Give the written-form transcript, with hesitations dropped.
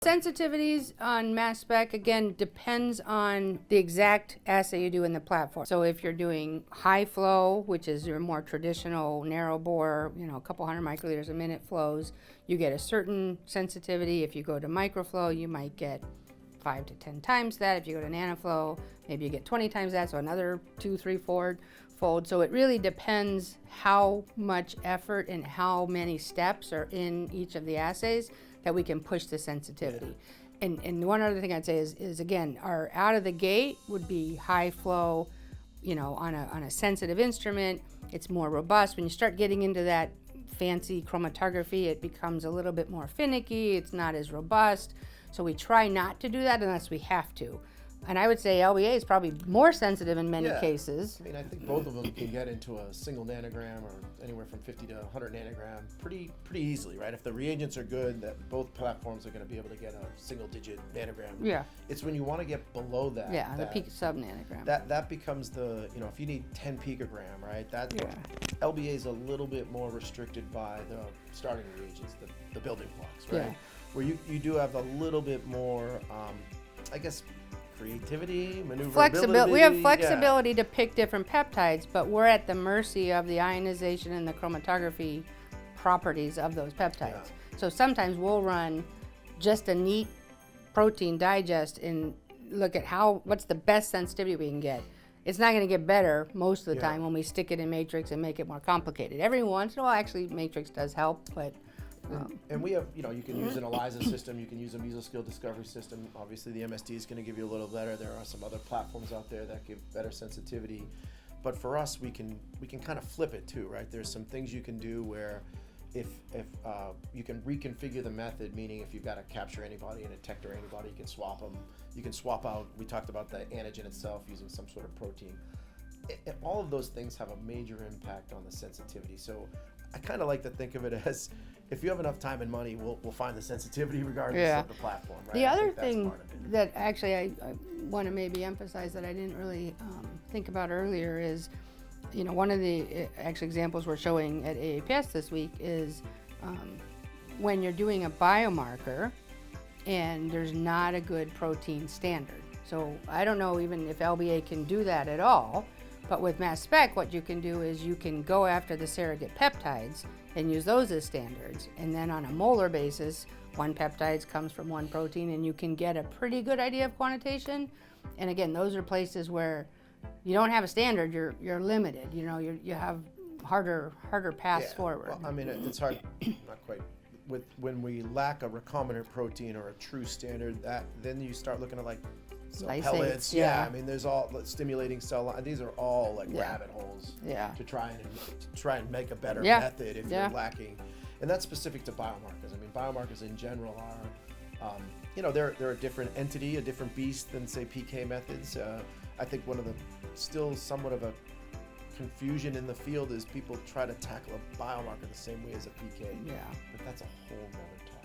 Sensitivities on mass spec, again, depends on the exact assay you do in the platform. So if you're doing high flow, which is your more traditional narrow bore, a couple hundred microliters a minute flows, you get a certain sensitivity. If you go to microflow, you might get 5 to 10 times that. If you go to nanoflow, maybe you get 20 times that, so another 2, 3, 4 fold. So it really depends how much effort and how many steps are in each of the assays that we can push the sensitivity. And one other thing I'd say is again, our out of the gate would be high flow, on a sensitive instrument. It's more robust. When you start getting into that fancy chromatography, it becomes a little bit more finicky. It's not as robust. So we try not to do that unless we have to. And I would say LBA is probably more sensitive in many cases. I think both of them can get into a single nanogram or anywhere from 50 to 100 nanogram pretty easily, right? If the reagents are good, that both platforms are going to be able to get a single digit nanogram. Yeah. It's when you want to get below that. Yeah, the peak sub nanogram. That becomes the, if you need 10 picogram, right? LBA is a little bit more restricted by the starting reagents, the building blocks, right? Yeah. Where you do have a little bit more, creativity, maneuverability. We have flexibility to pick different peptides, but we're at the mercy of the ionization and the chromatography properties of those peptides. Yeah. So sometimes we'll run just a neat protein digest and look at what's the best sensitivity we can get. It's not going to get better most of the time when we stick it in matrix and make it more complicated. Every once in a while, actually, matrix does help, but and we have, you can use an ELISA system, you can use a mesoscale discovery system. Obviously, the MSD is going to give you a little better. There are some other platforms out there that give better sensitivity. But for us, we can kind of flip it too, right? There's some things you can do where if you can reconfigure the method, meaning if you've got a capture antibody and a detector antibody, you can swap them. You can swap out, we talked about the antigen itself using some sort of protein. All of those things have a major impact on the sensitivity. So I kind of like to think of it as, if you have enough time and money, we'll find the sensitivity regardless of the platform, right? The other thing that actually I want to maybe emphasize that I didn't really think about earlier is, one of the actual examples we're showing at AAPS this week is when you're doing a biomarker and there's not a good protein standard. So I don't know even if LBA can do that at all, but with mass spec, what you can do is you can go after the surrogate peptides and use those as standards. And then on a molar basis, one peptide comes from one protein and you can get a pretty good idea of quantitation. And again, those are places where you don't have a standard, you're limited. You have harder paths forward. Well, it's hard, not quite. When we lack a recombinant protein or a true standard, then you start looking at pellets. There's all stimulating cell line. These are all rabbit holes to try and make a better method if you're lacking. And that's specific to biomarkers. Biomarkers in general are, they're a different entity, a different beast than say PK methods. I think one of the still somewhat of a confusion in the field is people try to tackle a biomarker the same way as a PK. Yeah. But that's a whole nother topic.